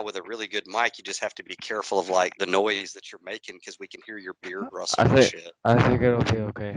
with a really good mic. You just have to be careful of like the noise that you're making because we can hear your beard I rustle and think shit. I think it'll be okay.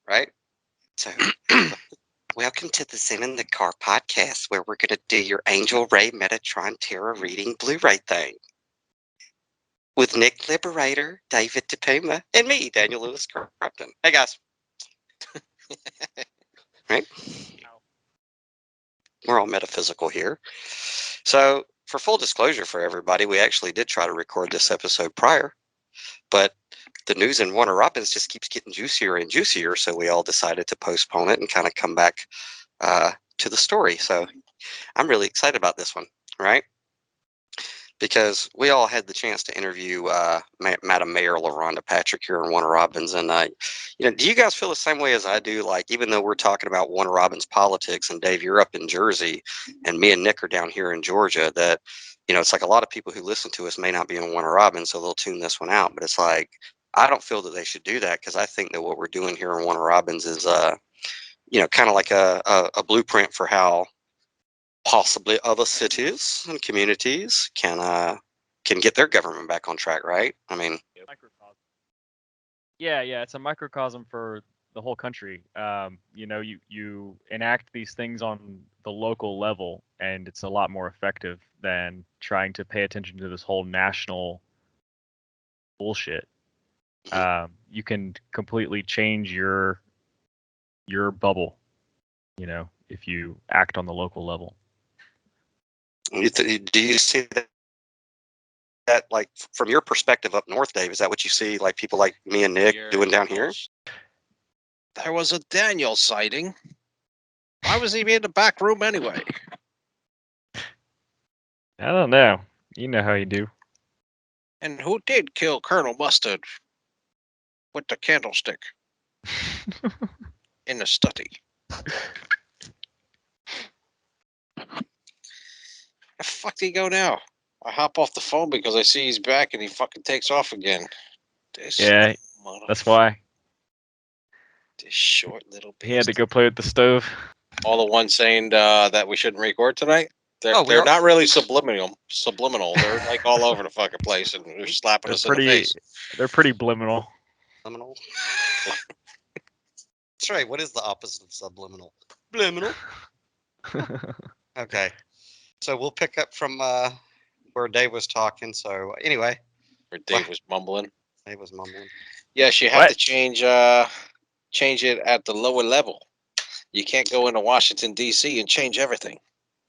Right? So, welcome to the Zen in the Car podcast, where we're going to do your Angel Ray Metatron Terror reading Blu-ray thing with Nick Liberator, David DePuma, and me, Daniel Lewis Crumpton. Hey guys, right? We're all metaphysical here. So, for full disclosure for everybody, we actually did try to record this episode prior, but the news in Warner Robins just keeps getting juicier and juicier, so we all decided to postpone it and kind of come back to the story. So I'm really excited about this one, right? Because we all had the chance to interview Madam Mayor Larhonda Patrick here in Warner Robins, and do you guys feel the same way as I do? Like, even though we're talking about Warner Robins politics, and Dave, you're up in Jersey, and me and Nick are down here in Georgia, that it's like a lot of people who listen to us may not be in Warner Robins, so they'll tune this one out. But it's like I don't feel that they should do that because I think that what we're doing here in Warner Robins is kind of like a blueprint for how possibly other cities and communities can get their government back on track, right? I mean, Microcosm. Yeah, it's a microcosm for the whole country. You enact these things on the local level, and it's a lot more effective than trying to pay attention to this whole national bullshit. You can completely change your bubble, if you act on the local level. do you see that like from your perspective up north, Dave? Is that what you see, like people like me and Nick doing down here? There was a Daniel sighting. Why was he in the back room anyway? I don't know. You know how you do. And who did kill Colonel Mustard with the candlestick in the study? Where the fuck did he go now? I hop off the phone because I see he's back and he fucking takes off again. Yeah, that's why. This short little bastard. He had to go play with the stove. All the ones saying that we shouldn't record tonight? They're not really subliminal. They're like all over the fucking place and they're slapping us in the face. They're pretty bliminal. Subliminal? That's right. What is the opposite of subliminal? Bliminal. Okay. So we'll pick up from where Dave was talking. So anyway. Where Dave was mumbling. Dave was mumbling. Yes, you have to change it at the lower level. You can't go into Washington, D.C. and change everything.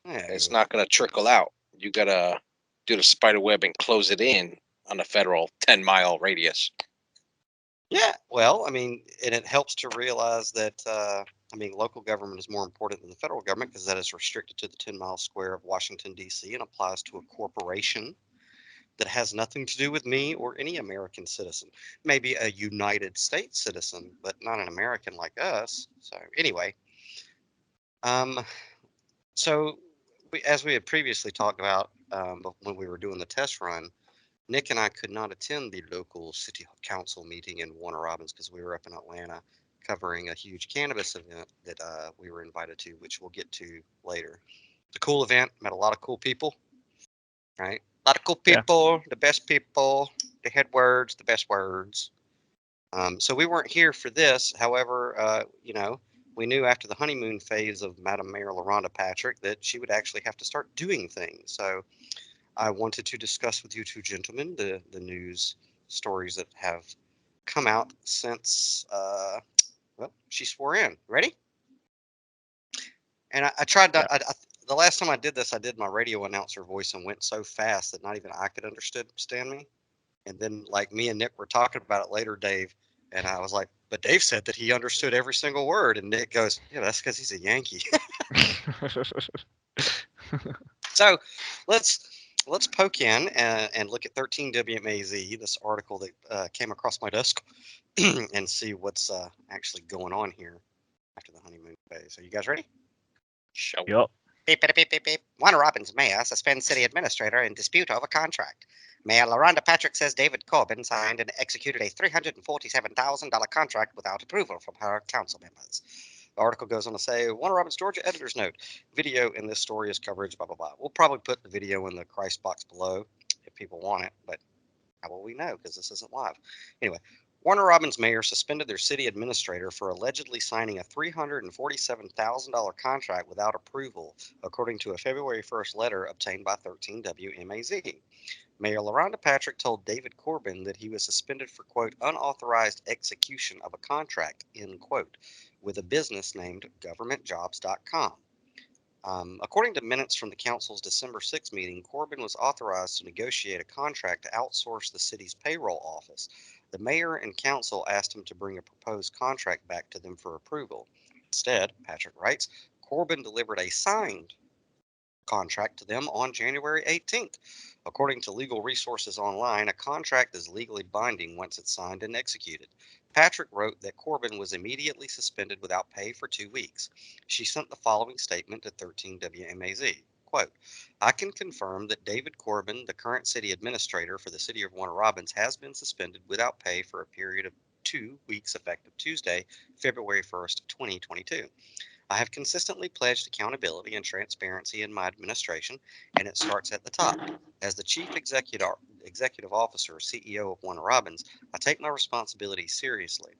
Yeah, it's not going to trickle out. You got to do the spider web and close it in on a federal 10-mile radius. Yeah, well, I mean, and it helps to realize that, local government is more important than the federal government because that is restricted to the 10-mile square of Washington, D.C. and applies to a corporation that has nothing to do with me or any American citizen. Maybe a United States citizen, but not an American like us. So anyway, as we had previously talked about when we were doing the test run, Nick and I could not attend the local city council meeting in Warner Robins because we were up in Atlanta covering a huge cannabis event that we were invited to, which we'll get to later. The cool event, met a lot of cool people, right? A lot of cool people, the best people, the head words, the best words. So we weren't here for this. However, we knew after the honeymoon phase of Madam Mayor Larhonda Patrick that she would actually have to start doing things. So I wanted to discuss with you two gentlemen the news stories that have come out since, she swore in. Ready? And I tried to, the last time I did this, I did my radio announcer voice and went so fast that not even I could understand me. And then, like, me and Nick were talking about it later, Dave, and I was like, but Dave said that he understood every single word. And Nick goes, yeah, that's because he's a Yankee. So let's poke in and look at 13 WMAZ, this article that came across my desk, and see what's actually going on here after the honeymoon phase. Are you guys ready? Show. Yep. Beep, beep, beep, beep, beep. Warner Robins mayor suspends city administrator in dispute over contract. Mayor Larhonda Patrick says David Corbin signed and executed a $347,000 contract without approval from her council members. The article goes on to say, Warner Robins Georgia editor's note, video in this story is coverage, blah, blah, blah. We'll probably put the video in the Christ box below if people want it, but how will we know? Because this isn't live. Anyway, Warner Robins mayor suspended their city administrator for allegedly signing a $347,000 contract without approval, according to a February 1st letter obtained by 13 WMAZ. Mayor Larhonda Patrick told David Corbin that he was suspended for, quote, unauthorized execution of a contract, end quote, with a business named governmentjobs.com. According to minutes from the council's December 6 meeting, Corbin was authorized to negotiate a contract to outsource the city's payroll office. The mayor and council asked him to bring a proposed contract back to them for approval. Instead, Patrick writes, Corbin delivered a signed contract to them on January 18th. According to Legal Resources Online, a contract is legally binding once it's signed and executed. Patrick wrote that Corbin was immediately suspended without pay for 2 weeks. She sent the following statement to 13 WMAZ. Quote, I can confirm that David Corbin, the current city administrator for the city of Warner Robins, has been suspended without pay for a period of 2 weeks effective Tuesday, February 1st, 2022. I have consistently pledged accountability and transparency in my administration, and it starts at the top. As the Chief Executive Officer, CEO of Warner Robins, I take my responsibility seriously.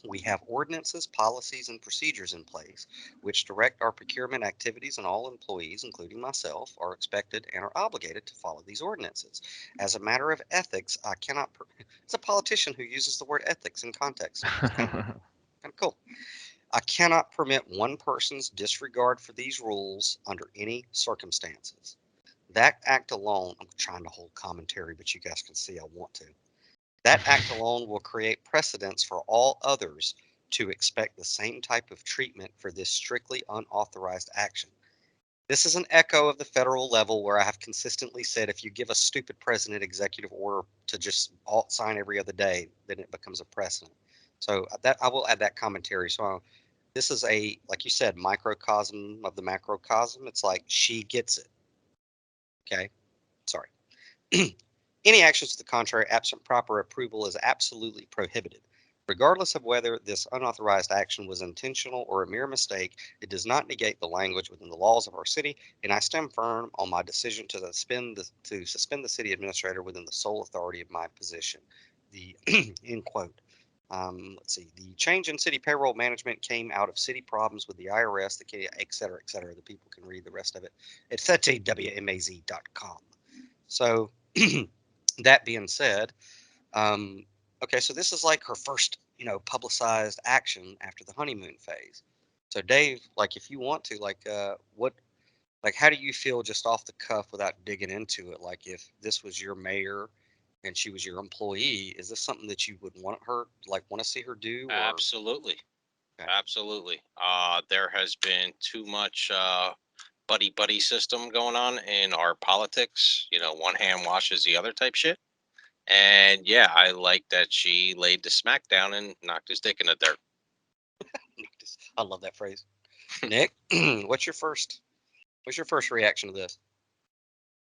We have ordinances, policies, and procedures in place which direct our procurement activities, and all employees, including myself, are expected and are obligated to follow these ordinances. As a matter of ethics, I cannot. It's a politician who uses the word ethics in context. It's kind of cool. I cannot permit one person's disregard for these rules under any circumstances. That act alone, I'm trying to hold commentary, but you guys can see I want to. That act alone will create precedents for all others to expect the same type of treatment for this strictly unauthorized action. This is an echo of the federal level where I have consistently said if you give a stupid president executive order to just sign every other day, then it becomes a precedent. So that I will add that commentary. So this is a, like you said, microcosm of the macrocosm. It's like she gets it. Okay. Sorry. Any actions to the contrary, absent proper approval, is absolutely prohibited. Regardless of whether this unauthorized action was intentional or a mere mistake, it does not negate the language within the laws of our city, and I stand firm on my decision to suspend the city administrator within the sole authority of my position. The end quote. Let's see. The change in city payroll management came out of city problems with the IRS, et cetera, et cetera. The people can read the rest of it at 13wmaz.com. So that being said, okay, so this is like her first, publicized action after the honeymoon phase. So Dave, like, if you want to, like, how do you feel just off the cuff without digging into it? Like, if this was your mayor and she was your employee, is this something that you would want to see her do? Or? Absolutely. Okay. Absolutely. There has been too much buddy system going on in our politics. One hand washes the other type shit. And yeah, I like that she laid the smack down and knocked his dick in the dirt. I love that phrase. Nick, what's your first reaction to this?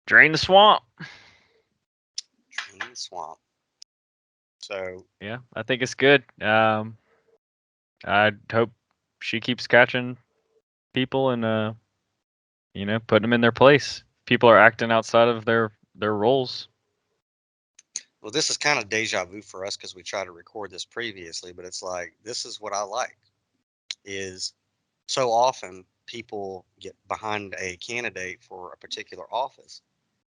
Drain the swamp. Drain the swamp. So yeah, I think it's good. I hope she keeps catching people and putting them in their place. People are acting outside of their roles. Well, this is kind of deja vu for us because we tried to record this previously, but it's like this is what I like is so often people get behind a candidate for a particular office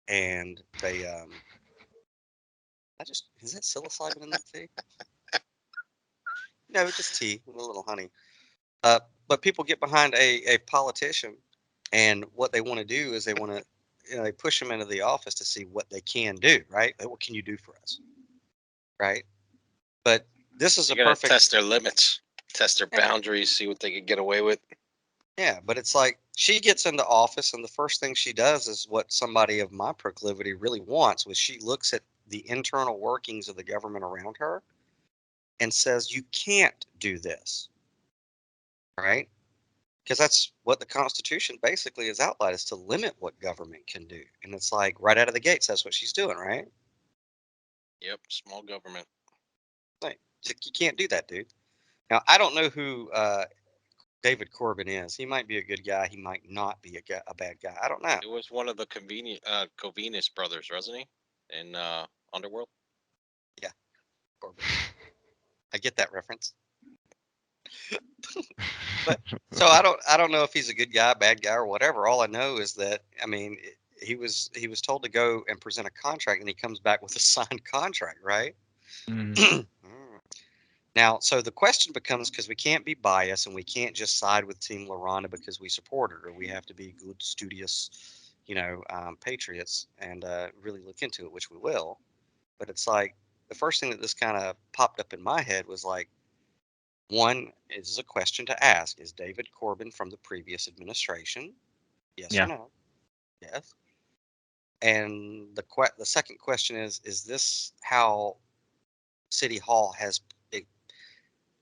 and they I just is that psilocybin in that tea? No, just tea with a little honey. But people get behind a politician, and what they want to do is they want to, they push them into the office to see what they can do, right? Like, what can you do for us, right? But this is You a gotta perfect, test their limits, test their yeah, boundaries, see what they can get away with. yeah. But it's like she gets into office, and the first thing she does is what somebody of my proclivity really wants, was she looks at the internal workings of the government around her and says, "You can't do this," right? Because that's what the Constitution basically is outlined, is to limit what government can do. And it's like right out of the gates, that's what she's doing, right? Yep, small government. Like, you can't do that, dude. Now, I don't know who David Corbin is. He might be a good guy. He might not be a bad guy. I don't know. It was one of the Covenus brothers, wasn't he? In Underworld. Yeah, Corbin. I get that reference. But so I don't know if he's a good guy, bad guy, or whatever. All I know is that he was told to go and present a contract, and he comes back with a signed contract, right? Mm. Now, so the question becomes, because we can't be biased and we can't just side with Team Larhonda because we support her. We have to be good, studious, patriots and really look into it, which we will. But it's like the first thing that this kind of popped up in my head was like, one is a question to ask: is David Corbin from the previous administration? Yes or Yeah. no? Yes. And the second question is this how City Hall has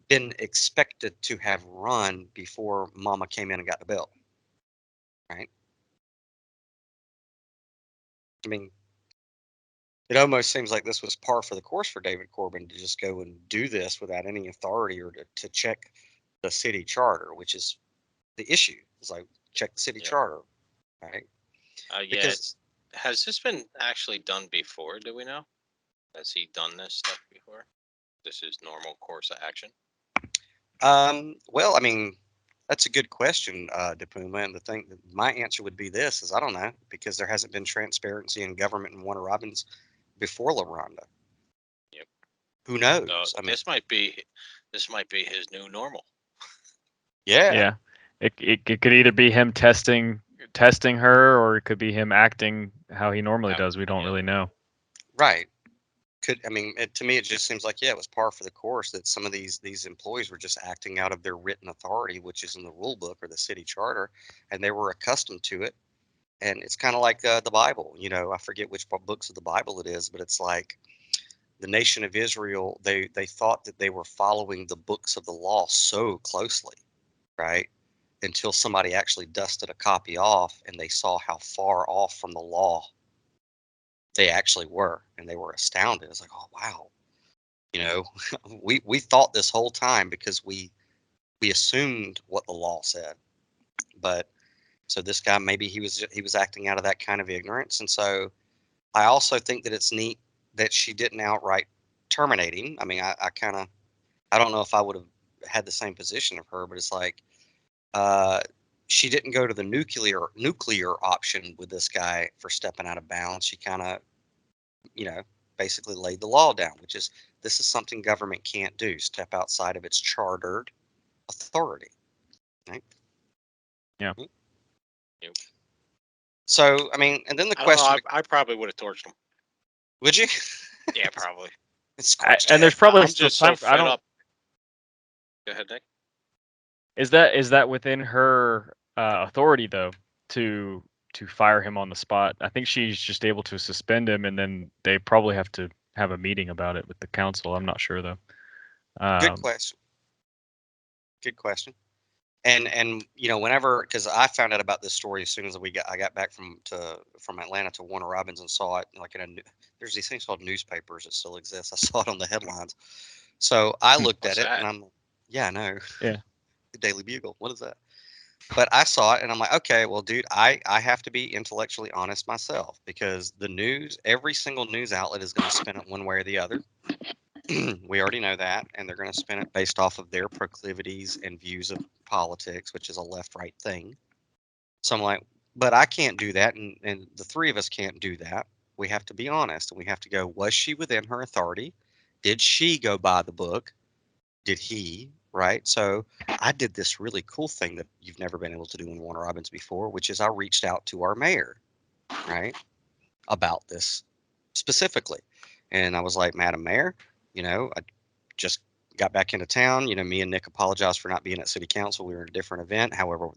been expected to have run before Mama came in and got the bill, right? I mean, it almost seems like this was par for the course for David Corbin to just go and do this without any authority or to check the city charter, which is the issue. It's like check the city Yep. charter, right? Yeah. Because Has this been actually done before? Do we know? Has he done this stuff before? This is normal course of action. well, I mean, that's a good question, DePuma. And the thing, my answer would be this: is I don't know, because there hasn't been transparency in government in Warner Robins before LaRonda. Yep. Who So knows? I mean, this might be his new normal. yeah, Yeah. It could either be him testing her, or it could be him acting how he normally does. We don't Yep. really know. right. To me, it just seems like, yeah, it was par for the course that some of these employees were just acting out of their written authority, which is in the rule book or the city charter, and they were accustomed to it. And it's kind of like the Bible. I forget which books of the Bible it is, but it's like the nation of Israel. They thought that they were following the books of the law so closely, right? Until somebody actually dusted a copy off, and they saw how far off from the law they actually were, and they were astounded. It's like, oh wow, you know, we thought this whole time because we assumed what the law said. But so this guy, maybe he was acting out of that kind of ignorance. And so I also think that it's neat that she didn't outright terminate him. I mean, I don't know if I would have had the same position of her, but it's like uh she didn't go to the nuclear option with this guy for stepping out of bounds. She kind of, you know, basically laid the law down, which is, this is something government can't do: step outside of its chartered authority. Right? Yeah. Yep. So, I mean, and then the I don't know. question, I probably would have torched him. would you? Yeah, probably. It's scorched And there's earth. probably I'm still just so time. I fed don't. up. Go ahead, Nick. Is that within her authority though to fire him on the spot? I think she's just able to suspend him, and then they probably have to have a meeting about it with the council. I'm not sure though. Good Um, question. Good question. And whenever, because I found out about this story as soon as I got back from Atlanta to Warner Robins and saw it like there's these things called newspapers that still exist. I saw it on the headlines. So I looked at What's it and that? I'm Yeah, I know. Yeah. The Daily Bugle. What is that? But I saw it and I'm like, okay, well, dude, I have to be intellectually honest myself because the news, every single news outlet is going to spin it one way or the other. We already know that, and they're going to spin it based off of their proclivities and views of politics, which is a left-right thing. So I'm like, but I can't do that, and the three of us can't do that. We have to be honest, and we have to go, was she within her authority? Did she go by the book? Did he? Right? So I did this really cool thing that you've never been able to do in Warner Robins before, which is I reached out to our mayor, right, about this specifically. And I was like, Madam Mayor, I just got back into town. Me and Nick apologized for not being at city council. We were at a different event. However,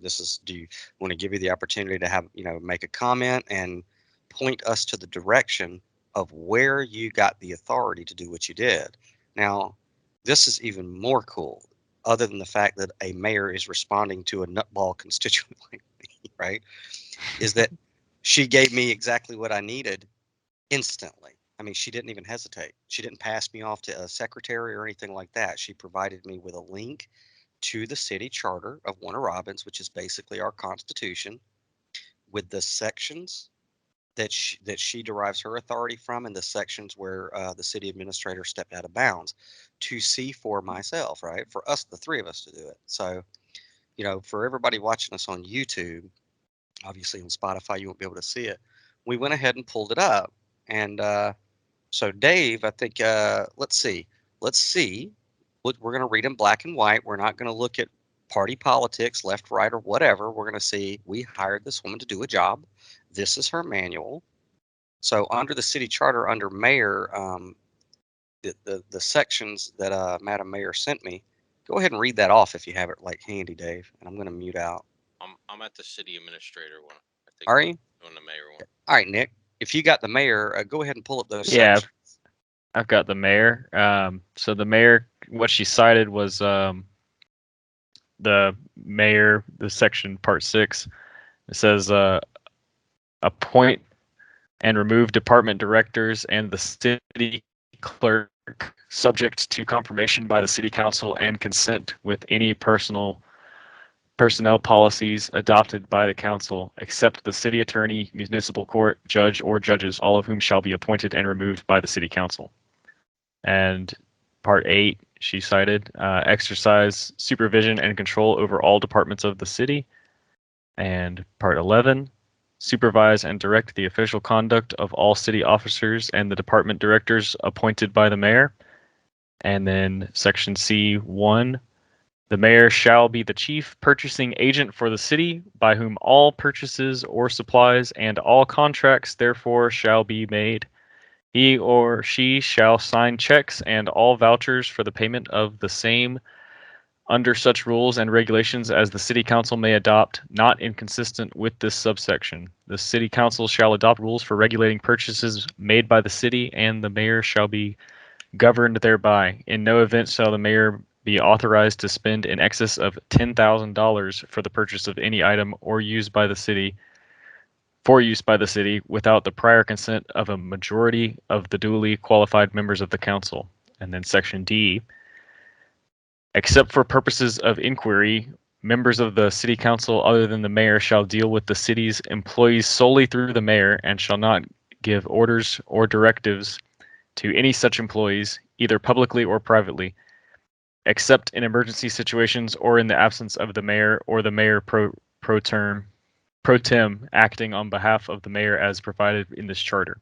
do you want to give you the opportunity to have, make a comment and point us to the direction of where you got the authority to do what you did. Now, this is even more cool, other than the fact that a mayor is responding to a nutball constituent like me, right? Is that she gave me exactly what I needed instantly. I mean, she didn't even hesitate. She didn't pass me off to a secretary or anything like that. She provided me with a link to the city charter of Warner Robins, which is basically our constitution, with the sections that she derives her authority from, and the sections where the city administrator stepped out of bounds, to see for myself, right? For us, the three of us, to do it. So, for everybody watching us on YouTube, obviously on Spotify, you won't be able to see it. We went ahead and pulled it up, and so Dave, I think, let's see. Let's see. We're going to read in black and white. We're not going to look at party politics, left, right, or whatever. We're going to see we hired this woman to do a job. This is her manual. So under the city charter, under mayor, the sections that Madam Mayor sent me, go ahead and read that off if you have it like handy, Dave. And I'm going to mute out. I'm at the city administrator one. I think Are you? on the mayor one. All right, Nick. If you got the mayor, go ahead and pull up those Yeah, sections. I've got the mayor. So the mayor, what she cited was the mayor, the section part 6. It says appoint and remove department directors and the city clerk subject to confirmation by the city council and consent with any personnel policies adopted by the council, except the city attorney, municipal court, judge, or judges, all of whom shall be appointed and removed by the city council. And part 8, she cited, exercise supervision and control over all departments of the city. And part 11, supervise and direct the official conduct of all city officers and the department directors appointed by the mayor. And then section C1, the mayor shall be the chief purchasing agent for the city, by whom all purchases or supplies and all contracts therefore shall be made. He or she shall sign checks and all vouchers for the payment of the same under such rules and regulations as the city council may adopt, not inconsistent with this subsection. The city council shall adopt rules for regulating purchases made by the city, and the mayor shall be governed thereby. In no event shall the mayor be authorized to spend in excess of $10,000 for the purchase of any item or use by the city without the prior consent of a majority of the duly qualified members of the council. And then section D, except for purposes of inquiry, members of the city council other than the mayor shall deal with the city's employees solely through the mayor and shall not give orders or directives to any such employees, either publicly or privately, except in emergency situations or in the absence of the mayor or the mayor pro tem acting on behalf of the mayor as provided in this charter.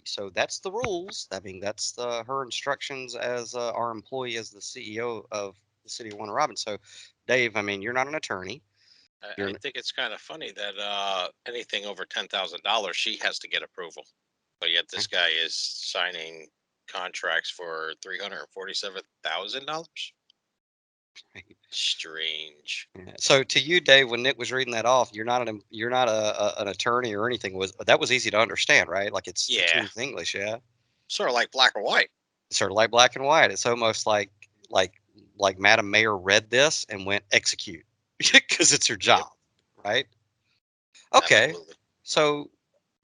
So that's the rules. I mean, that's her instructions as our employee, as the CEO of the city of Warner Robins. So, Dave, I mean, you're not an attorney. I think it's kind of funny that anything over $10,000, she has to get approval, but yet this guy is signing contracts for $347,000. Strange. Yeah. So to you, Dave, when Nick was reading that off, you're not an attorney or anything. That was easy to understand, right? Like it's King's English, yeah. Sort of like black and white. Sort of like black and white. It's almost like Madam Mayor read this and went execute because it's her job, right? Okay. Absolutely. So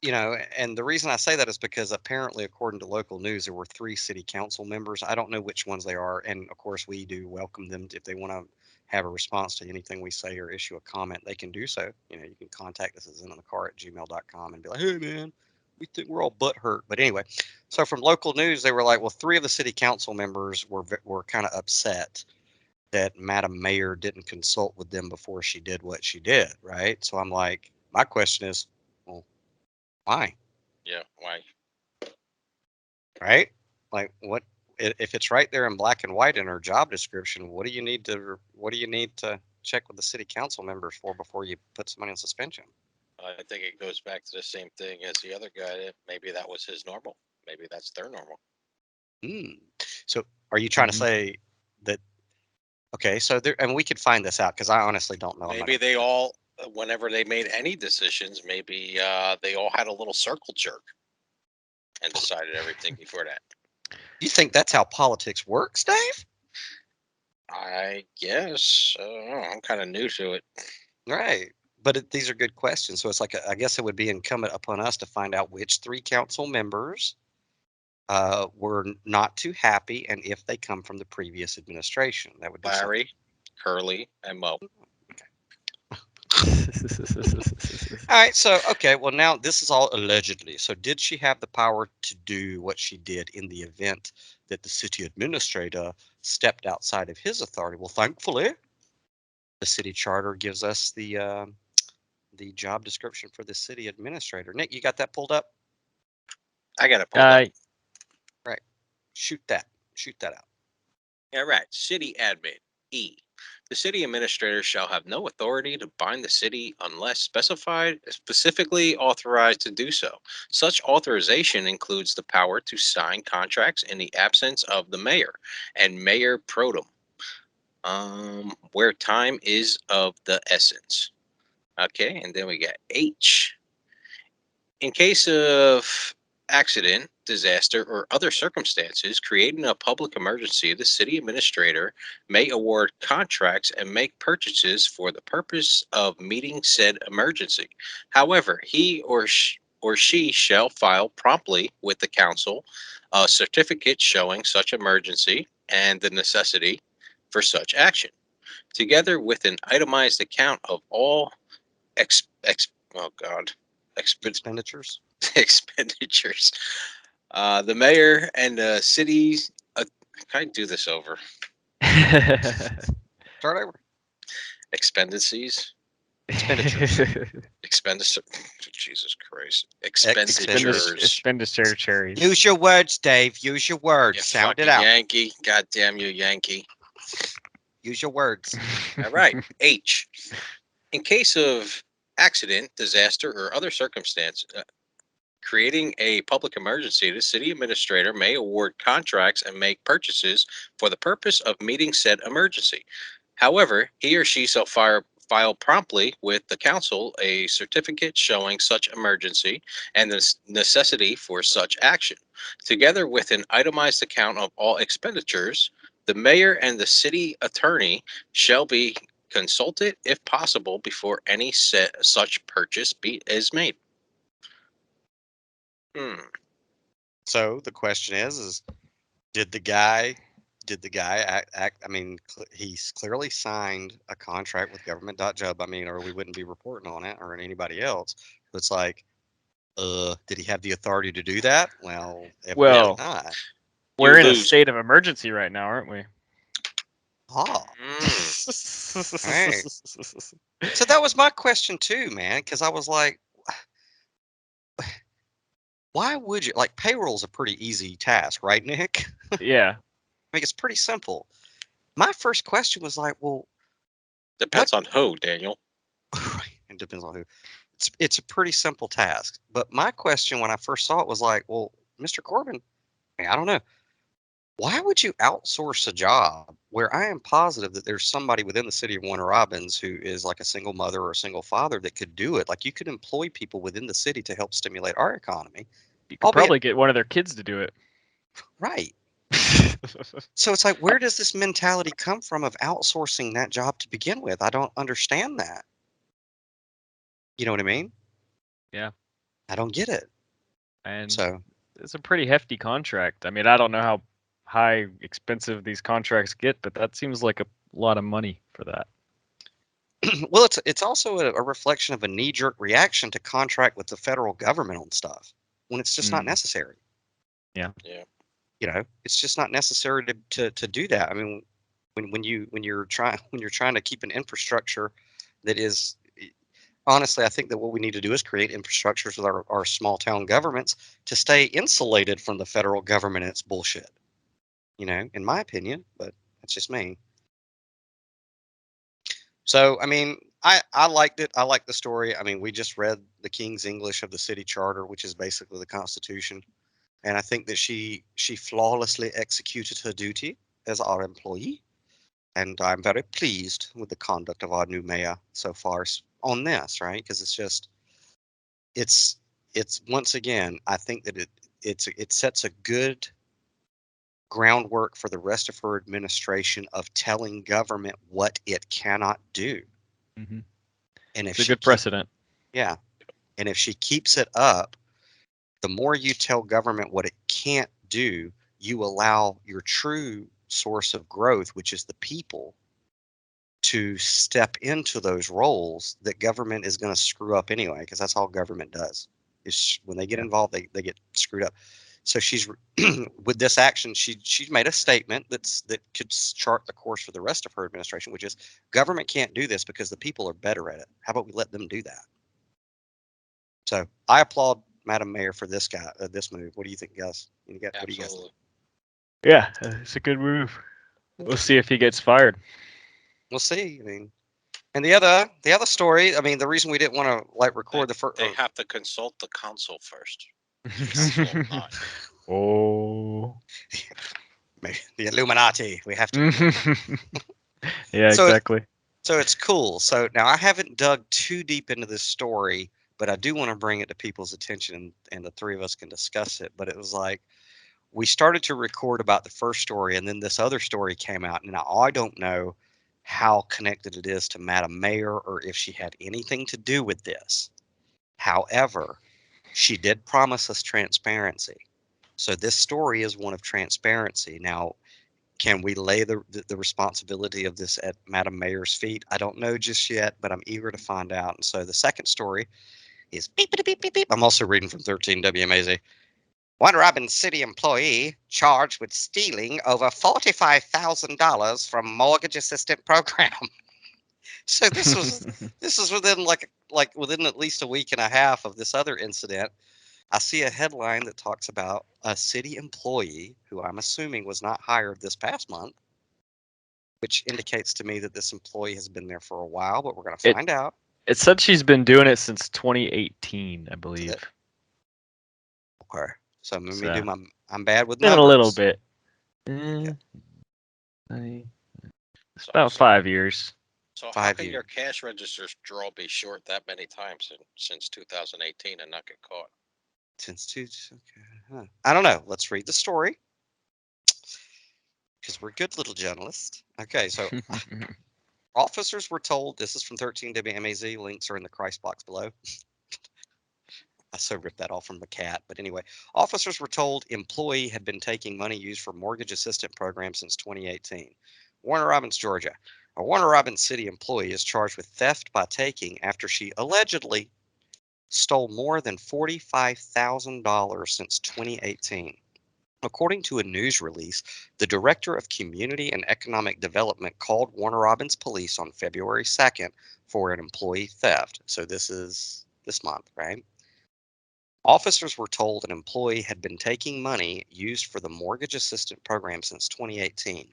And the reason I say that is because apparently, according to local news, there were 3 city council members. I don't know which ones they are, and of course, we do welcome them if they want to have a response to anything we say or issue a comment. They can do so. You can contact us at zenonthecar@gmail.com and be like, "Hey, man, we think we're all butthurt." But anyway, so from local news, they were like, "Well, 3 of the city council members were kind of upset that Madam Mayor didn't consult with them before she did what she did." Right. So I'm like, my question is, well, why? Yeah, why? Right? Like, what if it's right there in black and white in her job description? What do you need to check with the city council members for before you put somebody on suspension? I think it goes back to the same thing as the other guy. Maybe that was his normal. Maybe that's their normal. So, are you trying to Mhm. say that? Okay, so there, and we could find this out because I honestly don't know. Maybe they all, whenever they made any decisions, maybe they all had a little circle jerk and decided everything before that. You think that's how politics works, Dave? I guess. I'm kind of new to it. Right. But these are good questions. So it's like, I guess it would be incumbent upon us to find out which 3 council members were not too happy, and if they come from the previous administration. That would be something. Larry, Curly, and Mo. All right. So, okay. Well, now this is all allegedly. So, did she have the power to do what she did in the event that the city administrator stepped outside of his authority? Well, thankfully, the city charter gives us the job description for the city administrator. Nick, you got that pulled up? I got to pull up. Right. Shoot that out. Yeah, right. City admin. E. The city administrator shall have no authority to bind the city unless specifically authorized to do so. Such authorization includes the power to sign contracts in the absence of the mayor and mayor pro tem, where time is of the essence. Okay, and then we got H. In case of accident, disaster, or other circumstances creating a public emergency, the city administrator may award contracts and make purchases for the purpose of meeting said emergency. However, he or she shall file promptly with the council a certificate showing such emergency and the necessity for such action, together with an itemized account of all ex, ex oh God, Expenditures. expenditures. The mayor and the city's. Can I do this over? Start over. Expendices. Expenditures. Expenditure. Jesus Christ. Expenditures. Expenditure cherries. Use your words, Dave. Use your words. You Sound it fucking out. Yankee. God damn you, Yankee. Use your words. All right. H. In case of accident, disaster, or other circumstance creating a public emergency, the city administrator may award contracts and make purchases for the purpose of meeting said emergency. However, he or she shall file promptly with the council a certificate showing such emergency and the necessity for such action, together with an itemized account of all expenditures. The mayor and the city attorney shall be consulted if possible before any such purchase is made. So the question is did the guy act? I mean, he's clearly signed a contract with government.gov. I mean, or we wouldn't be reporting on it or anybody else. It's like, did he have the authority to do that? Well, Well, not. We're in a state of emergency right now, aren't we? Oh. Right. So that was my question too, man, because I was like, why would you, like, payroll's a pretty easy task, right, Nick? Yeah. I mean, it's pretty simple. My first question was like, well, depends on who, Daniel. Right. It depends on who. It's a pretty simple task. But my question when I first saw it was like, well, Mr. Corbin, I don't know. Why would you outsource a job where I am positive that there's somebody within the city of Warner Robins who is like a single mother or a single father that could do it? Like, you could employ people within the city to help stimulate our economy. You could probably get one of their kids to do it. Right. So it's like, where does this mentality come from of outsourcing that job to begin with? I don't understand that. You know what I mean? Yeah. I don't get it. And So it's a pretty hefty contract. I mean, I don't know how high expensive these contracts get, but that seems like a lot of money for that. well, it's also a reflection of a knee-jerk reaction to contract with the federal government on stuff when it's just not necessary. Yeah. It's just not necessary to do that. I mean, when you're trying to keep an infrastructure that is, honestly, I think that what we need to do is create infrastructures with our small town governments to stay insulated from the federal government and its bullshit. In my opinion, but that's just me. So, I mean, I liked it. I liked the story. I mean, we just read the King's English of the city charter, which is basically the Constitution. And I think that she flawlessly executed her duty as our employee. And I'm very pleased with the conduct of our new mayor so far on this, right? Because it's once again, I think that it sets a good groundwork for the rest of her administration of telling government what it cannot do. Mm-hmm. And if It's a she good precedent. yeah, and if she keeps it up, the more you tell government what it can't do, you allow your true source of growth, which is the people, to step into those roles that government is going to screw up anyway, because that's all government does. Is when they get involved, they get screwed up. So she's with this action, she's made a statement that could chart the course for the rest of her administration, which is government can't do this because the people are better at it. How about we let them do that? So I applaud Madam Mayor for this move. What do you think, Gus? What do you guys think? Yeah, it's a good move. We'll see if he gets fired. We'll see. I mean, and the other story. I mean, the reason we didn't want to record the first. They have to consult the council first. Oh. The Illuminati. We have to. Yeah, So exactly. So it's cool. So now I haven't dug too deep into this story, but I do want to bring it to people's attention, and the three of us can discuss it. But it was like we started to record about the first story, and then this other story came out. And now I don't know how connected it is to Madam Mayor or if she had anything to do with this. However, she did promise us transparency. So this story is one of transparency. Now, can we lay the responsibility of this at Madam Mayor's feet? I don't know just yet, but I'm eager to find out. And so the second story is beep, beep, beep, beep, beep. I'm also reading from 13 WMAZ. Warner Robins city employee charged with stealing over $45,000 from mortgage assistant program. So this is within within at least a week and a half of this other incident. I see a headline that talks about a city employee who I'm assuming was not hired this past month, which indicates to me that this employee has been there for a while, but we're going to find out. It said she's been doing it since 2018, I believe. Okay. So let me do I'm bad with been numbers. a little bit. It's about 5 years. So how can your cash registers draw be short that many times since 2018 and not get caught? Okay. I don't know. Let's read the story because we're good little journalists. Okay, so officers were told, this is from 13 WMAZ, links are in the Christ box below. I so ripped that off from the cat, but anyway, officers were told employee had been taking money used for mortgage assistant program since 2018. Warner Robins, Georgia. A Warner Robins city employee is charged with theft by taking after she allegedly stole more than $45,000 since 2018. According to a news release, the Director of Community and Economic Development called Warner Robins Police on February 2nd for an employee theft. So this is this month, right? Officers were told an employee had been taking money used for the mortgage assistant program since 2018.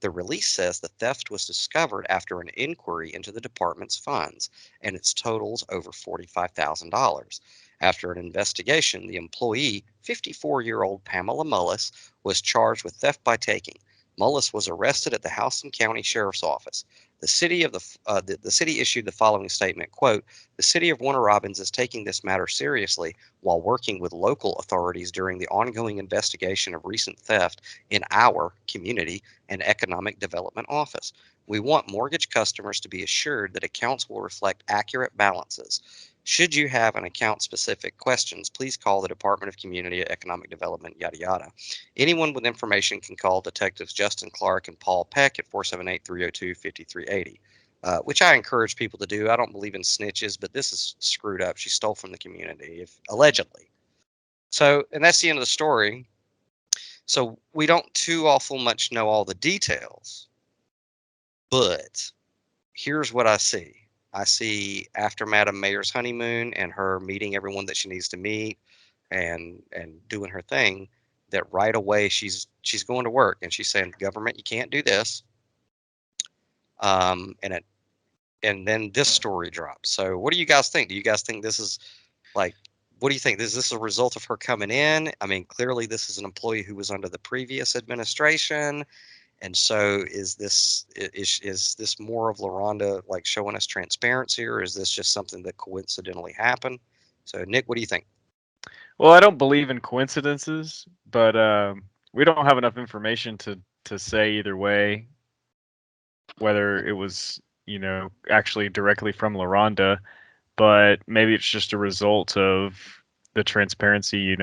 The release says the theft was discovered after an inquiry into the department's funds, and its totals over $45,000. After an investigation, the employee, 54-year-old Pamela Mullis, was charged with theft by taking. Mullis was arrested at the Houston County Sheriff's Office. The city issued the following statement, quote, "The city of Warner Robins is taking this matter seriously while working with local authorities during the ongoing investigation of recent theft in our community and economic development office. We want mortgage customers to be assured that accounts will reflect accurate balances. Should you have an account-specific questions, please call the Department of Community Economic Development, yada, yada. Anyone with information can call Detectives Justin Clark and Paul Peck at 478-302-5380, which I encourage people to do. I don't believe in snitches, but this is screwed up. She stole from the community, allegedly. So, and that's the end of the story. So we don't too awful much know all the details, but here's what I see. I see after Madam Mayor's honeymoon and her meeting everyone that she needs to meet and doing her thing, that right away she's going to work and she's saying, government, you can't do this. And then this story drops. So what do you guys think? Do you guys think this is like, what do you think? Is this a result of her coming in? I mean, clearly this is an employee who was under the previous administration. And so is this more of Larhonda like showing us transparency, or is this just something that coincidentally happened? So Nick, what do you think? Well, I don't believe in coincidences, but we don't have enough information to say either way whether it was, actually directly from Larhonda, but maybe it's just a result of the transparency.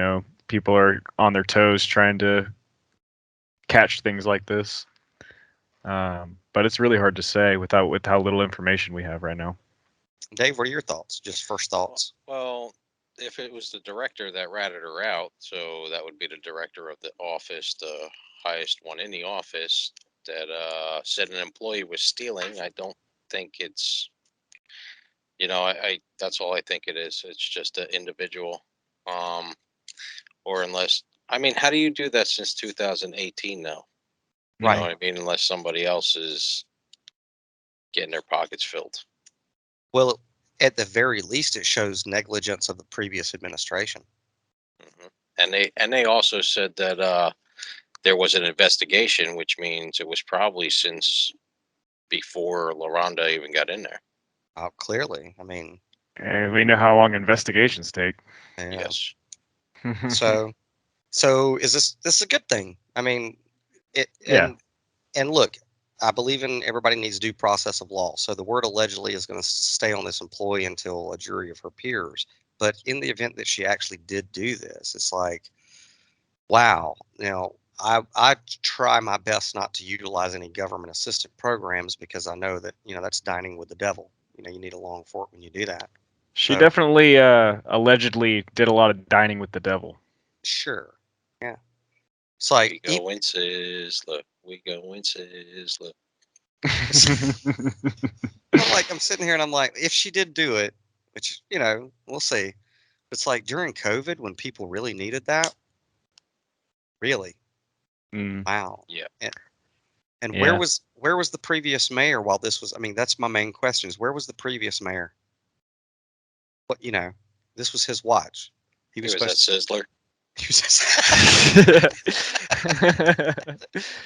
People are on their toes trying to catch things like this. But it's really hard to say with how little information we have right now. Dave, what are your thoughts? Just first thoughts. Well, if it was the director that ratted her out, so that would be the director of the office, the highest one in the office, that said an employee was stealing. I don't think it's, I that's all I think it is. It's just an individual, or unless, I mean, how do you do that since 2018 now? You know what I mean? Unless somebody else is getting their pockets filled. Well, at the very least, it shows negligence of the previous administration. Mm-hmm. And they also said that there was an investigation, which means it was probably since before Larhonda even got in there. Oh, clearly. I mean, and we know how long investigations take. Yeah. Yes. So is this a good thing? I mean, and look, I believe in everybody needs due process of law. So the word allegedly is going to stay on this employee until a jury of her peers. But in the event that she actually did do this, it's like, wow, I try my best not to utilize any government assisted programs because I know that, that's dining with the devil. You need a long fork when you do that. She definitely allegedly did a lot of dining with the devil. Sure. Yeah. It's like we go in Sizzler. We go in Sizzler. I'm sitting here and I'm like, if she did do it, which, we'll see. It's like during COVID when people really needed that. Really? Wow. Yeah. And where was the previous mayor while this was? I mean, that's my main question: is where was the previous mayor? What this was his watch. He was at Sizzler. He was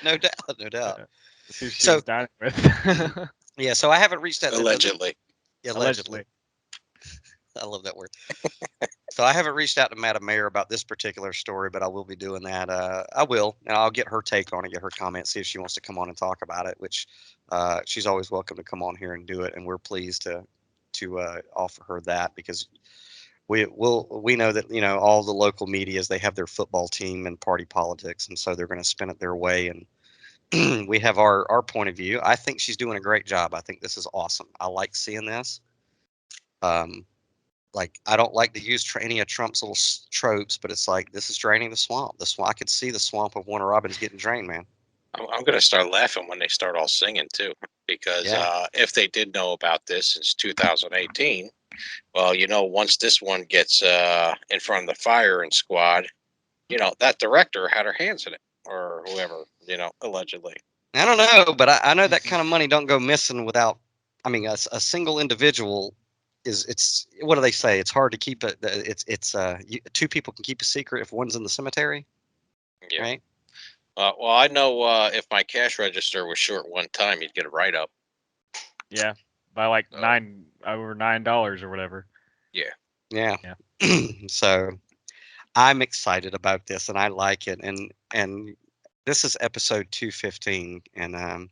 no doubt. That's who she was dining with. Yeah. So I haven't reached out. Allegedly. Allegedly. I love that word. So I haven't reached out to Madam Mayor about this particular story, but I will be doing that. I will, and I'll get her take on it, get her comments, see if she wants to come on and talk about it. Which she's always welcome to come on here and do it, and we're pleased to offer her that because we know that all the local medias, they have their football team and party politics, and so they're going to spin it their way. And we have our point of view. I think she's doing a great job. I think this is awesome. I like seeing this. Like, I don't like to use any of Trump's little tropes, but it's like, this is draining the swamp. I could see the swamp of Warner Robins getting drained, man. I'm going to start laughing when they start all singing, too, because if they did know about this since 2018, well, once this one gets in front of the firing squad, that director had her hands in it, or whoever, allegedly. I don't know, but I know that kind of money don't go missing without, I mean, a single individual it's what do they say? It's hard to keep it. It's two people can keep a secret if one's in the cemetery. Yeah. Right. Well, I know if my cash register was short one time, you'd get a write up. Yeah, by like over $9 or whatever. Yeah. Yeah. So I'm excited about this, and I like it, and this is episode 215, and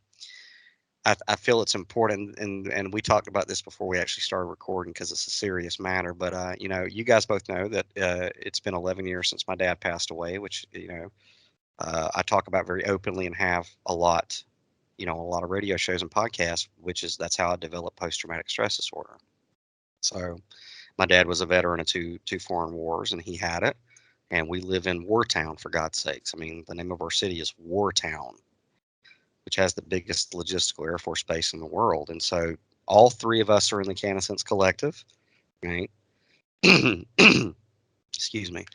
I feel it's important, and we talked about this before we actually started recording because it's a serious matter. But you guys both know that it's been 11 years since my dad passed away, which I talk about very openly and have a lot, a lot of radio shows and podcasts, that's how I developed post-traumatic stress disorder. So my dad was a veteran of two foreign wars, and he had it. And we live in Wartown, for God's sakes. I mean, the name of our city is Wartown, which has the biggest logistical Air Force base in the world. And so all three of us are in the Cannabis Collective, right? Excuse me.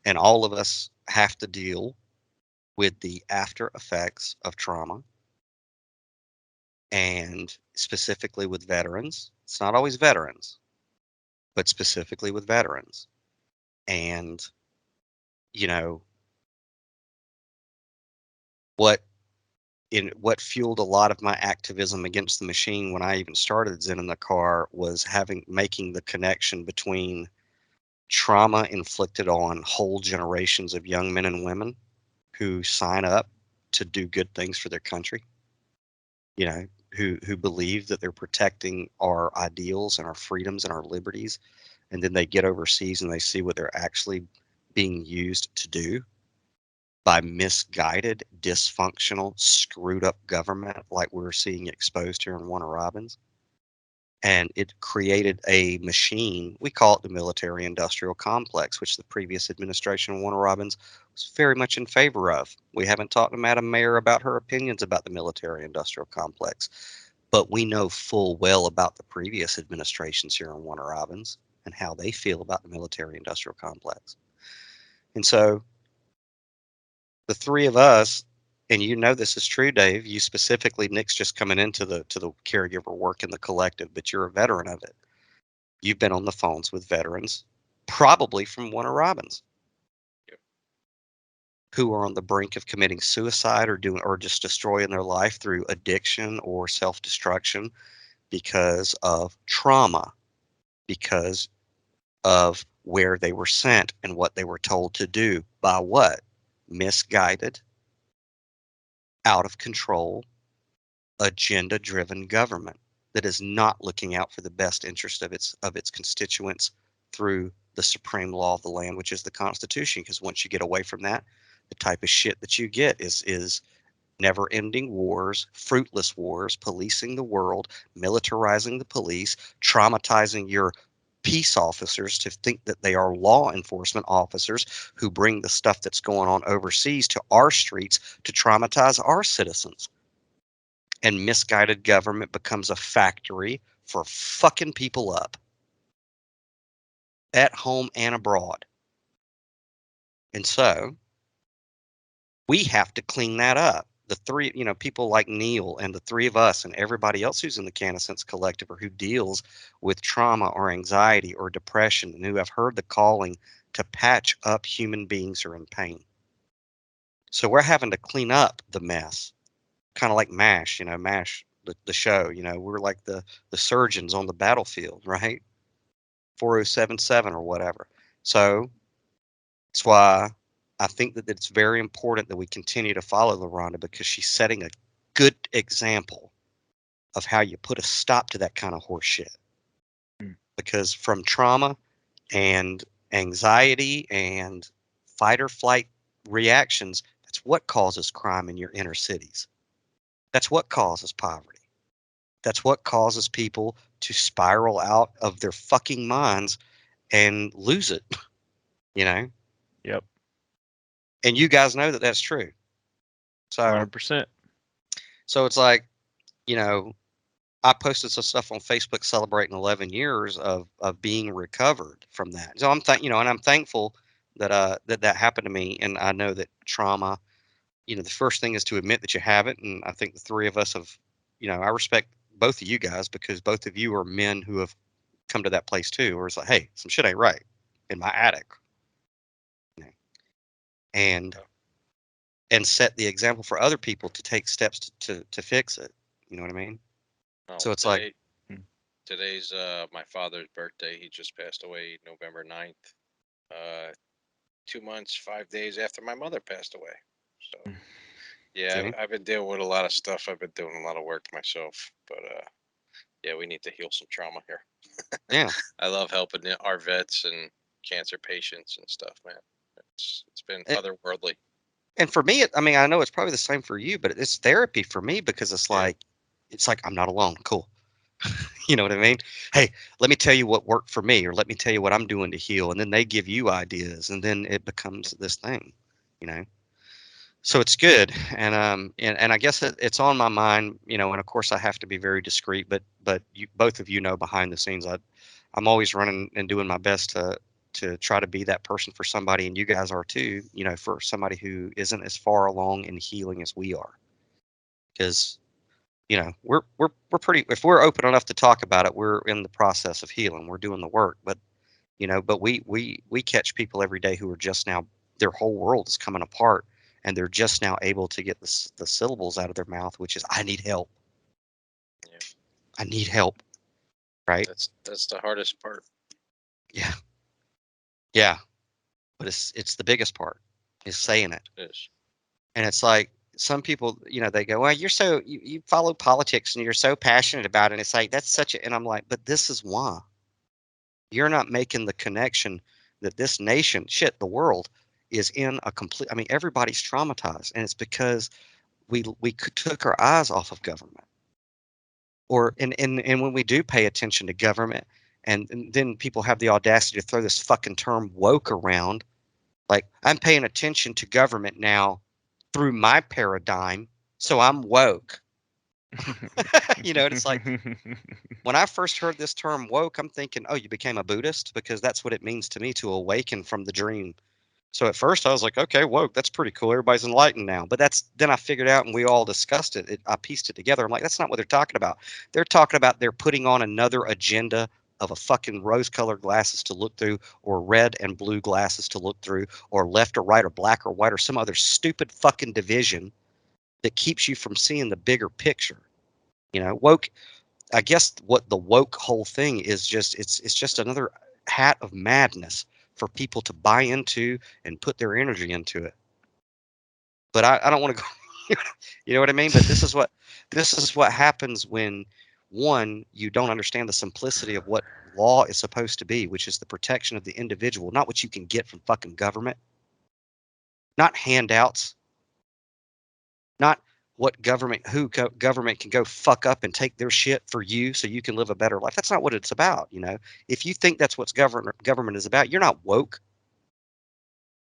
And all of us have to deal with the after effects of trauma, and specifically with veterans. It's not always veterans, but specifically with veterans. And, you know, what what fueled a lot of my activism against the machine when I even started Zen in the Car was making the connection between trauma inflicted on whole generations of young men and women who sign up to do good things for their country, who believe that they're protecting our ideals and our freedoms and our liberties, and then they get overseas and they see what they're actually being used to do by misguided, dysfunctional, screwed up government like we're seeing exposed here in Warner Robins. And it created a machine. We call it the military industrial complex, which the previous administration of Warner Robins was very much in favor of. We haven't talked to Madam Mayor about her opinions about the military industrial complex, but we know full well about the previous administrations here in Warner Robins and how they feel about the military industrial complex. And so the three of us, and this is true, Dave, you specifically, Nick's just coming into the caregiver work in the collective, but you're a veteran of it. You've been on the phones with veterans, probably from Warner Robins, Yep. who are on the brink of committing suicide or just destroying their life through addiction or self-destruction because of trauma, because of where they were sent and what they were told to do by what? Misguided, out of control, agenda-driven government that is not looking out for the best interest of its constituents through the supreme law of the land, which is the Constitution. Because once you get away from that, the type of shit that you get is never-ending wars, fruitless wars, policing the world, militarizing the police, traumatizing your peace officers to think that they are law enforcement officers who bring the stuff that's going on overseas to our streets to traumatize our citizens. And misguided government becomes a factory for fucking people up at home and abroad. And so we have to clean that up. The three, people like Neil and the three of us and everybody else who's in the Cannabis Collective or who deals with trauma or anxiety or depression and who have heard the calling to patch up human beings who are in pain. So we're having to clean up the mess, kind of like MASH, MASH, the show, we're like the surgeons on the battlefield, right? 4077 or whatever. So that's why I think that it's very important that we continue to follow Larhonda, because she's setting a good example of how you put a stop to that kind of horse shit. Because from trauma and anxiety and fight or flight reactions, that's what causes crime in your inner cities. That's what causes poverty. That's what causes people to spiral out of their fucking minds and lose it, Yep. And you guys know that that's true. So 100%. So it's like, I posted some stuff on Facebook celebrating 11 years of being recovered from that. So and I'm thankful that that happened to me. And I know that trauma, the first thing is to admit that you have it. And I think the three of us have, I respect both of you guys because both of you are men who have come to that place too, where it's like, hey, some shit ain't right in my attic. And set the example for other people to take steps to fix it. You know what I mean? Oh, So it's like, today's my father's birthday. He just passed away November 9th. 2 months, 5 days after my mother passed away. So Yeah, See? I've been dealing with a lot of stuff. I've been doing a lot of work myself, but yeah, we need to heal some trauma here. Yeah. I love helping our vets and cancer patients and stuff, man. It's been And, otherworldly. and for me, I mean, I know it's probably the same for you, but it's therapy for me because Yeah. it's like I'm not alone. Cool. You know what I mean? Hey, let me tell you what worked for me, or let me tell you what I'm doing to heal. And then they give you ideas, and then it becomes this thing, you know? So it's good. And I guess it's on my mind, you know, and of course I have to be very discreet, but you, both of you know, behind the scenes, I'm always running and doing my best to try to be that person for somebody, and you guys are too, you know, for somebody who isn't as far along in healing as we are. Because you know we're pretty, if we're open enough to talk about it, we're in the process of healing, we're doing the work. But you know, but we catch people every day who are just now, their whole world is coming apart, and they're just now able to get the syllables out of their mouth, which is I need help. Yeah. I need help. Right? That's the hardest part. Yeah. Yeah. But it's the biggest part, is saying it. It is. And it's like some people, you know, they go, well, you follow politics and you're so passionate about it. And it's like, that's such a, and I'm like, but this is why. You're not making the connection that this nation, shit, the world is in a complete, I mean, everybody's traumatized. And it's because we took our eyes off of government. Or, and when we do pay attention to government, and then people have the audacity to throw this fucking term woke around. Like, I'm paying attention to government now through my paradigm, so I'm woke. You know, it's like when I first heard this term woke, I'm thinking, oh, you became a Buddhist, because that's what it means to me, to awaken from the dream. So at first I was like, okay, woke, that's pretty cool. Everybody's enlightened now. But then I figured out, and we all discussed it. I pieced it together. I'm like, that's not what they're talking about. They're talking about they're putting on another agenda of a fucking rose-colored glasses to look through, or red and blue glasses to look through, or left or right or black or white, or some other stupid fucking division that keeps you from seeing the bigger picture. You know, woke, I guess what the woke whole thing is, just it's just another hat of madness for people to buy into and put their energy into it. But I don't want to go, you know what I mean? But this is what happens when, one, you don't understand the simplicity of what law is supposed to be, which is the protection of the individual, not what you can get from fucking government, not handouts, not what government can go fuck up and take their shit for you so you can live a better life. That's not what it's about, you know. If you think that's what government is about, you're not woke.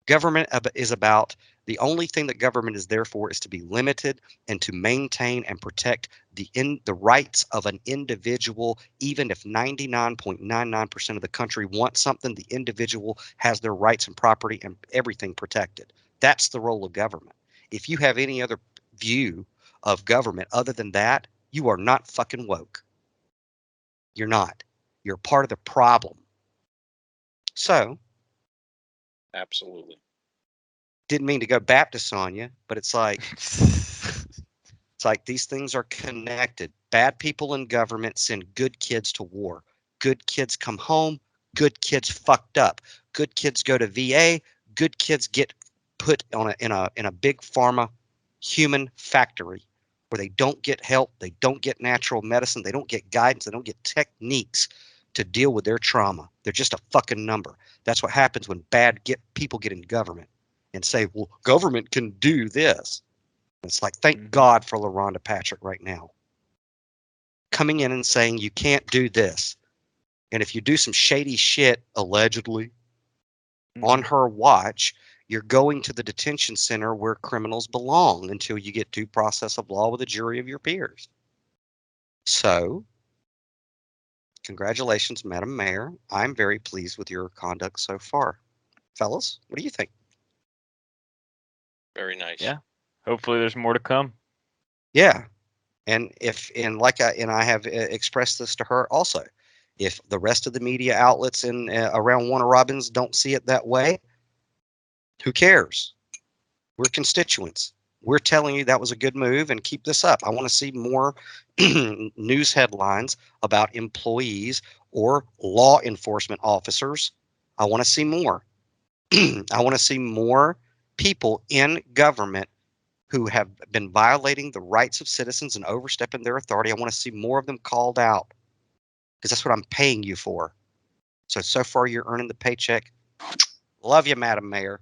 Government is about, the only thing that government is there for is to be limited and to maintain and protect the rights of an individual. Even if 99.99% of the country wants something, the individual has their rights and property and everything protected. That's the role of government. If you have any other view of government other than that, you are not fucking woke. You're not. You're part of the problem. So, Absolutely. didn't mean to go Baptist on you, but it's like these things are connected. Bad people in government send good kids to war. Good kids come home. Good kids fucked up. Good kids go to VA. Good kids get put on in a big pharma human factory where they don't get help. They don't get natural medicine. They don't get guidance. They don't get techniques to deal with their trauma. They're just a fucking number. That's what happens when people get in government and say, well, government can do this. It's like, thank God for Larhonda Patrick right now, coming in and saying you can't do this. And if you do some shady shit, allegedly, on her watch, you're going to the detention center where criminals belong until you get due process of law with a jury of your peers. So, congratulations, Madam Mayor. I'm very pleased with your conduct so far. Fellas, what do you think? Very nice. Yeah. Hopefully there's more to come. Yeah. And I have expressed this to her also. If the rest of the media outlets in around Warner Robins don't see it that way, who cares? We're constituents. We're telling you that was a good move, and keep this up. I want to see more news headlines about employees or law enforcement officers. I want to see more. I want to see more people in government who have been violating the rights of citizens and overstepping their authority. I want to see more of them called out because that's what I'm paying you for. So far you're earning the paycheck. Love you, Madam Mayor.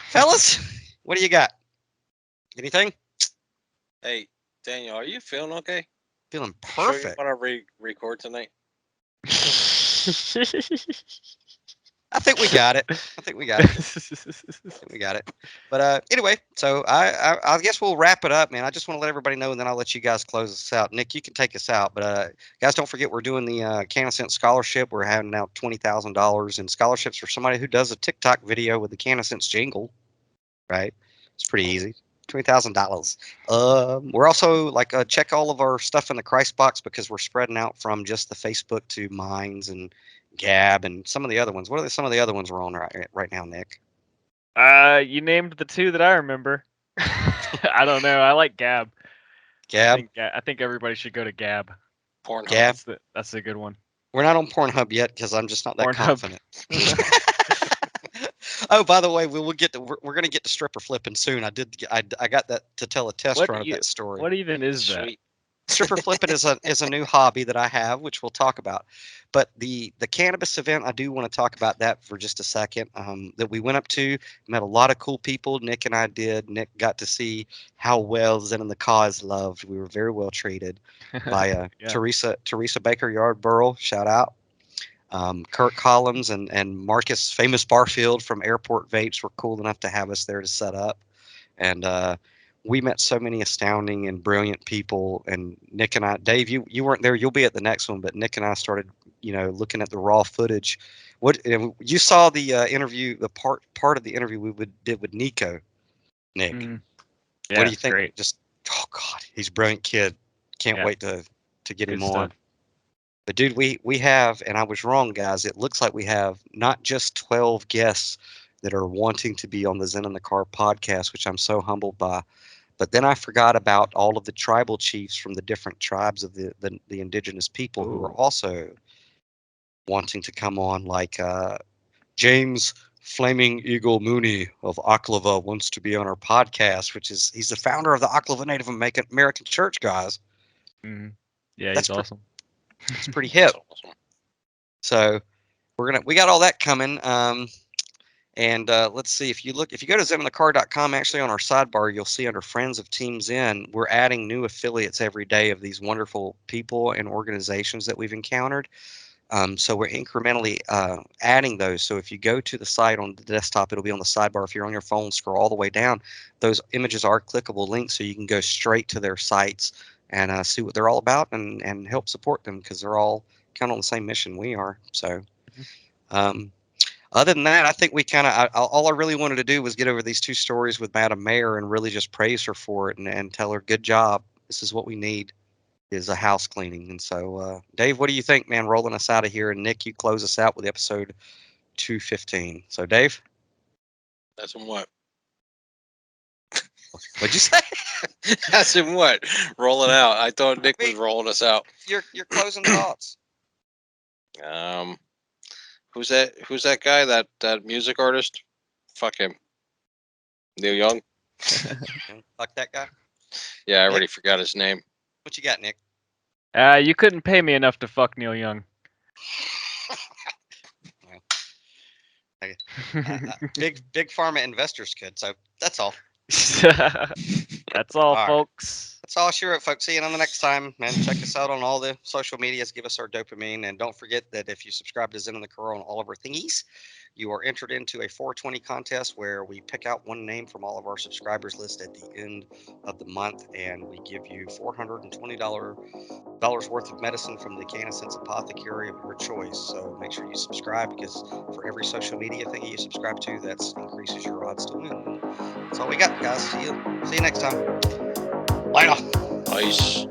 Fellas, what do you got? Anything? Hey, Daniel, are you feeling okay? Feeling Sure you perfect. want to record tonight? I think we got it. But anyway, so I guess we'll wrap it up, man. I just want to let everybody know, and then I'll let you guys close us out. Nick, you can take us out. But guys, don't forget we're doing the Cannabis Scholarship. We're having out $20,000 in scholarships for somebody who does a TikTok video with the Cannabis jingle. Right? It's pretty easy. $20,000. We're also check all of our stuff in the Christ box because we're spreading out from just the Facebook to Minds and Gab and some of the other ones. What are some of the other ones we're on right now, Nick? You named the two that I remember. I don't know. I like Gab. Gab. I think everybody should go to Gab. Pornhub. Gab. That's a good one. We're not on Pornhub yet because I'm just not that Pornhub. confident. Oh, by the way, we're going to get to stripper flipping soon. I got that to tell a test run of that story. What even is Sweet. that? Stripper flipping is a new hobby that I have, which we'll talk about. But the cannabis event, I do want to talk about that for just a second. That we went up to, met a lot of cool people. Nick and I did. Nick got to see how well Zen and the Cause loved. We were very well treated by Yeah. Teresa Baker Yardborough. Shout out. Kurt Collins and Marcus Famous Barfield from Airport Vapes were cool enough to have us there to set up. And we met so many astounding and brilliant people. And Nick and I, Dave, you weren't there. You'll be at the next one. But Nick and I started, looking at the raw footage. What you saw the interview, the part of the interview we did with Nico. Nick, Yeah, what do you think? Great. Just God, he's a brilliant kid. Can't wait to get him on. But dude, we have, and I was wrong, guys. It looks like we have not just 12 guests that are wanting to be on the Zen in the Car podcast, which I'm so humbled by. But then I forgot about all of the tribal chiefs from the different tribes of the indigenous people who are also wanting to come on, like James Flaming Eagle Mooney of Oklahoma wants to be on our podcast, he's the founder of the Oklahoma Native American Church, guys. Mm-hmm. Yeah, he's awesome. It's pretty hip. Awesome. So we got all that coming. And let's see, if you go to zeninthecar.com, actually on our sidebar, you'll see under Friends of Team Zen, we're adding new affiliates every day of these wonderful people and organizations that we've encountered. So we're incrementally adding those. So if you go to the site on the desktop, it'll be on the sidebar. If you're on your phone, scroll all the way down. Those images are clickable links, so you can go straight to their sites and see what they're all about and help support them because they're all kind of on the same mission we are. So other than that, I think we kind of all I really wanted to do was get over these two stories with Madam Mayor and really just praise her for it and tell her, good job. This is what we need. Is a house cleaning. And so, Dave, what do you think, man, rolling us out of here? And Nick, you close us out with episode 215. So, Dave? That's in what? What'd you say? That's in what? Rolling out. I thought Nick was rolling us out. Your closing thoughts. Who's that guy? That music artist? Fuck him. Neil Young? Fuck that guy? Yeah, I already forgot his name. What you got, Nick? You couldn't pay me enough to fuck Neil Young. Big pharma investors could. So that's all. That's all, folks. That's all. Sure, folks. See you on the next time, man. Check us out on all the social medias. Give us our dopamine, and don't forget that if you subscribe to Zen in the Car on all of our thingies, you are entered into a 420 contest where we pick out one name from all of our subscribers list at the end of the month, and we give you $420 worth of medicine from the Cannabis Apothecary of your choice. So make sure you subscribe because for every social media thing you subscribe to, that increases your odds to win. That's all we got, guys. See you next time. Later. Nice.